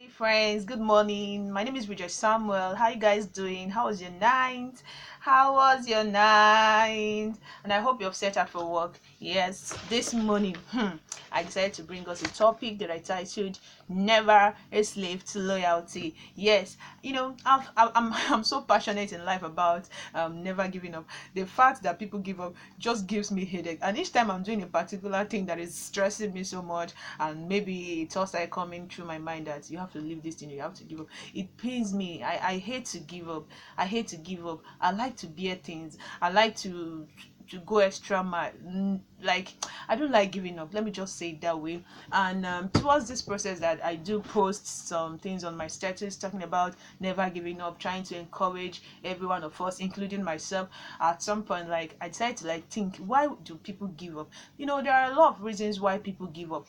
Hey friends, good morning. My name is Bridget Samuel. How you guys doing? How was your night? How was your night? And I hope you've set out for work. Yes, this morning, I decided to bring us a topic that I titled "Never a Slave to Loyalty." Yes, I'm so passionate in life about never giving up. The fact that people give up just gives me headache, and each time I'm doing a particular thing that is stressing me so much, and maybe thoughts are coming through my mind that you have to leave this thing, you have to give up, it pains me. I hate to give up. I like to bear things. I like to go extra mile. Like, I don't like giving up, let me just say it that way. And towards this process that I do post some things on my status talking about never giving up, trying to encourage every one of us, including myself. At some point, like, I decided to think, why do people give up? There are a lot of reasons why people give up.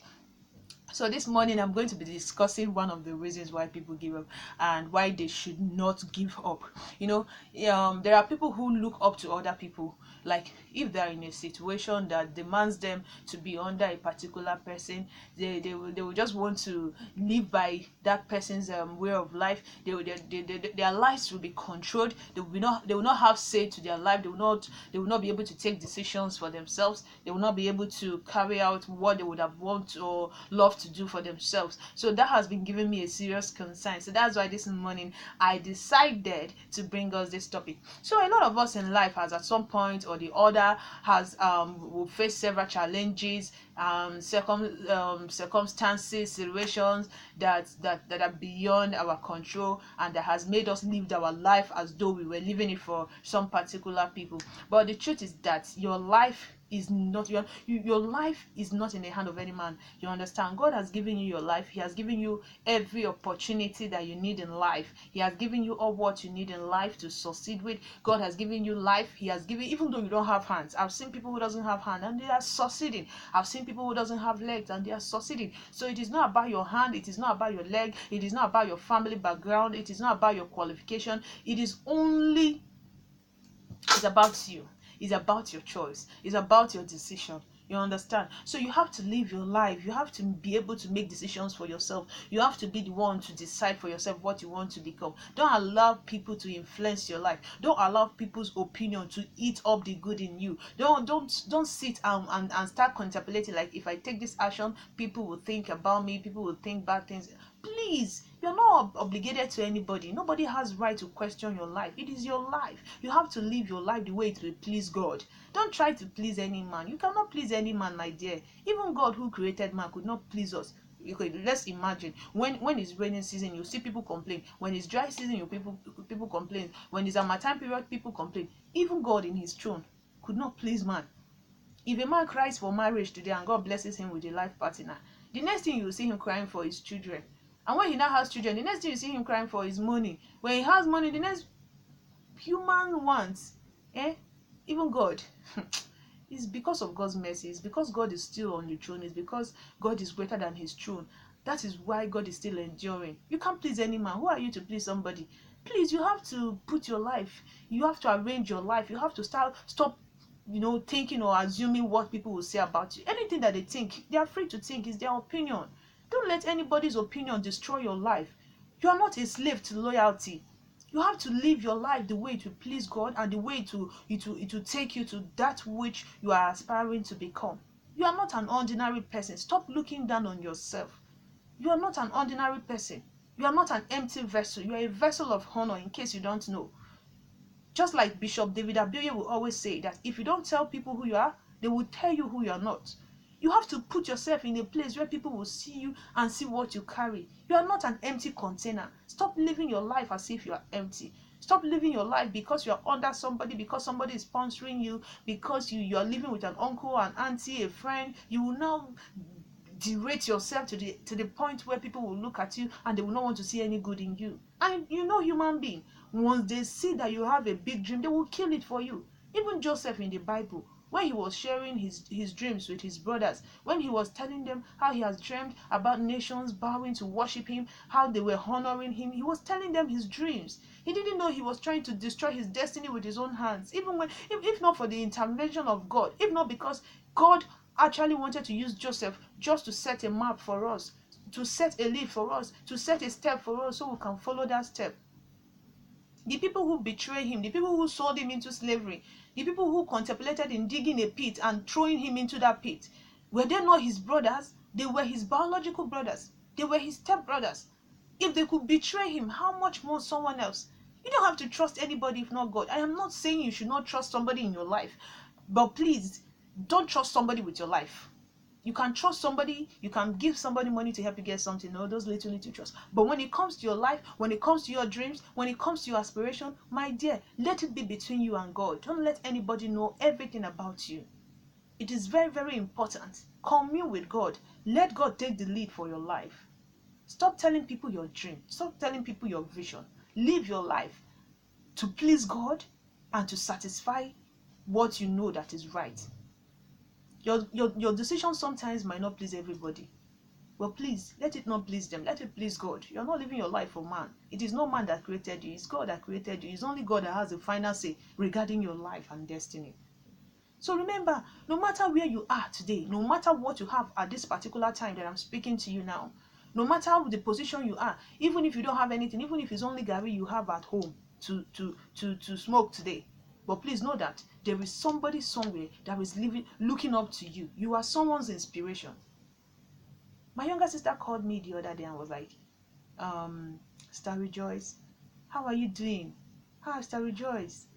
So this morning I'm going to be discussing one of the reasons why people give up and why they should not give up. There are people who look up to other people. Like, if they're in a situation that demands them to be under a particular person, they will just want to live by that person's way of life. Their lives will be controlled. They will not have say to their life. They will not be able to take decisions for themselves. They will not be able to carry out what they would have want or love to do for themselves. So that has been giving me a serious concern. So that's why this morning I decided to bring us this topic. So a lot of us in life has, at some point or the other, has will face several challenges, circumstances, situations that are beyond our control, and that has made us live our life as though we were living it for some particular people. But the truth is that your life is not your life is not in the hand of any man. You understand? God has given you your life. He has given you every opportunity that you need in life. He has given you all what you need in life to succeed with. God has given you life. He has given, even though you don't have hands. I've seen people who doesn't have hand and they are succeeding. I've seen people who doesn't have legs and they are succeeding. So it is not about your hand, it is not about your leg, it is not about your family background, it is not about your qualification. It's about you. It's about your choice. It's about your decision. You understand? So you have to live your life. You have to be able to make decisions for yourself. You have to be the one to decide for yourself what you want to become. Don't allow people to influence your life. Don't allow people's opinion to eat up the good in you. Don't sit and start contemplating, like, if I take this action, people will think about me, people will think bad things. Please, you're not obligated to anybody. Nobody has right to question your life. It is your life. You have to live your life the way it will please God. Don't try to please any man. You cannot please any man, my dear. Even God, who created man, could not please us. Okay, let's imagine when it's raining season, you see people complain. When it's dry season, people complain. When it's Harmattan period, people complain. Even God in his throne could not please man. If a man cries for marriage today and God blesses him with a life partner, the next thing you will see him crying for is children. And when he now has children, the next thing you see him crying for is money. When he has money, the next human wants, even God. It's because of God's mercy. It's because God is still on the throne. It's because God is greater than his throne. That is why God is still enduring. You can't please any man. Who are you to please somebody? Please, you have to put your life. You have to arrange your life. You have to stop thinking or assuming what people will say about you. Anything that they think, they are free to think. Is their opinion. Don't let anybody's opinion destroy your life. You are not a slave to loyalty. You have to live your life the way to please God, and the way to take you to that which you are aspiring to become. You are not an ordinary person. Stop looking down on yourself. You are not an ordinary person. You are not an empty vessel. You are a vessel of honor, in case you don't know. Just like Bishop David Abiyoye will always say, that if you don't tell people who you are, they will tell you who you are not. You have to put yourself in a place where people will see you and see what you carry. You are not an empty container. Stop living your life as if you are empty. Stop living your life because you are under somebody, because somebody is sponsoring you, because you are living with an uncle, an auntie, a friend. You will now derate yourself to the point where people will look at you and they will not want to see any good in you. And human being, once they see that you have a big dream, they will kill it for you. Even Joseph in the Bible, when he was sharing his dreams with his brothers, when he was telling them how he has dreamed about nations bowing to worship him, how they were honoring him, he was telling them his dreams. He didn't know he was trying to destroy his destiny with his own hands, even when, if not for the intervention of God, if not because God actually wanted to use Joseph just to set a map for us, to set a lead for us, to set a step for us so we can follow that step. The people who betrayed him, the people who sold him into slavery, the people who contemplated in digging a pit and throwing him into that pit, were they not his brothers? They were his biological brothers. They were his step brothers. If they could betray him, how much more someone else? You don't have to trust anybody if not God. I am not saying you should not trust somebody in your life, but please don't trust somebody with your life. You can trust somebody, you can give somebody money to help you get something, no, those little trust. But when it comes to your life, when it comes to your dreams, when it comes to your aspiration, my dear, let it be between you and God. Don't let anybody know everything about you. It is very, very important. Commune with God. Let God take the lead for your life. Stop telling people your dream. Stop telling people your vision. Live your life to please God and to satisfy what you know that is right. Your decision sometimes might not please everybody. Well, please, let it not please them. Let it please God. You're not living your life for man. It is no man that created you. It's God that created you. It's only God that has the final say regarding your life and destiny. So remember, no matter where you are today, no matter what you have at this particular time that I'm speaking to you now, no matter the position you are, even if you don't have anything, even if it's only Gary you have at home to smoke today, but please know that there is somebody somewhere that is looking up to you. You are someone's inspiration. My younger sister called me the other day and was like, Star Rejoice, how are you doing? Hi, Star Rejoice,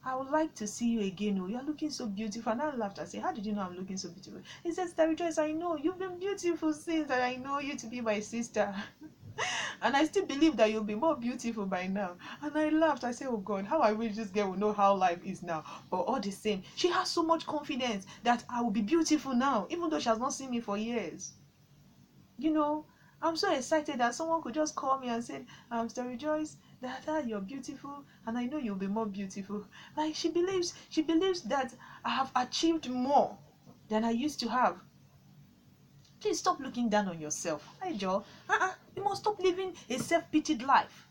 I would like to see you again. Oh, you're looking so beautiful. And I laughed. I said, how did you know I'm looking so beautiful? He said, Star Rejoice, I know. You've been beautiful since, and I know you to be my sister. And I still believe that you'll be more beautiful by now. And I laughed. I said, oh God, how I wish this girl would know how life is now. But all the same, she has so much confidence that I will be beautiful now, even though she has not seen me for years. You know, I'm so excited that someone could just call me and say, Star Rejoice, that you're beautiful, and I know you'll be more beautiful. Like she believes that I have achieved more than I used to have. Please stop looking down on yourself. Hi Joe. You must stop living a self-pitied life.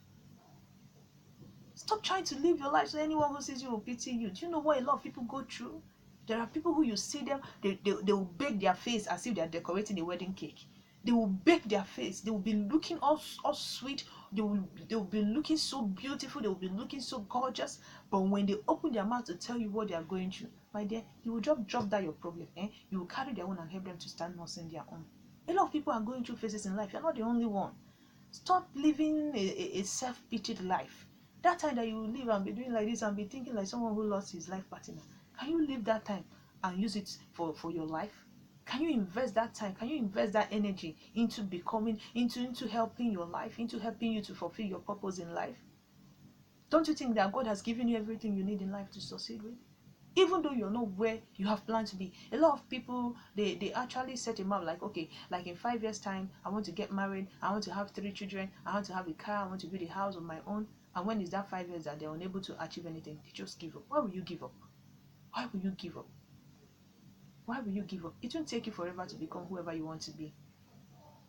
Stop trying to live your life so anyone who sees you will pity you. Do you know what a lot of people go through? There are people who you see them, they will bake their face as if they are decorating a wedding cake. They will bake their face. They will be looking all sweet. They will be looking so beautiful. They will be looking so gorgeous. But when they open their mouth to tell you what they are going through, my dear, you will just drop that your problem. You will carry their own and help them to start nursing their own. A lot of people are going through phases in life. You're not the only one. Stop living a self-pitied life. That time that you will live and be doing like this and be thinking like someone who lost his life partner, can you live that time and use it for your life? Can you invest that time? Can you invest that energy into becoming, into helping your life, into helping you to fulfill your purpose in life? Don't you think that God has given you everything you need in life to succeed with? Even though you're not where you have planned to be. A lot of people, they actually set him up like, okay, like in 5 years time, I want to get married, I want to have 3 children, I want to have a car, I want to build a house of my own. And when is that 5 years that they're unable to achieve anything, they just give up. Why will you give up? Why will you give up? Why will you give up? It won't take you forever to become whoever you want to be.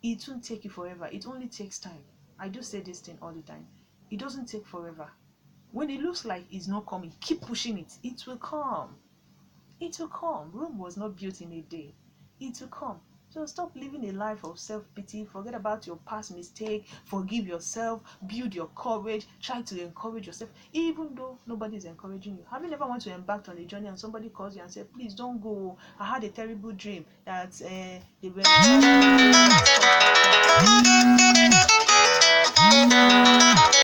It won't take you forever. It only takes time. I do say this thing all the time. It doesn't take forever. When it looks like it's not coming, keep pushing it. It will come. It will come. Rome was not built in a day. It will come. So stop living a life of self-pity. Forget about your past mistake. Forgive yourself. Build your courage. Try to encourage yourself, even though nobody is encouraging you. Have you never want to embark on a journey and somebody calls you and says, please don't go. I had a terrible dream that they were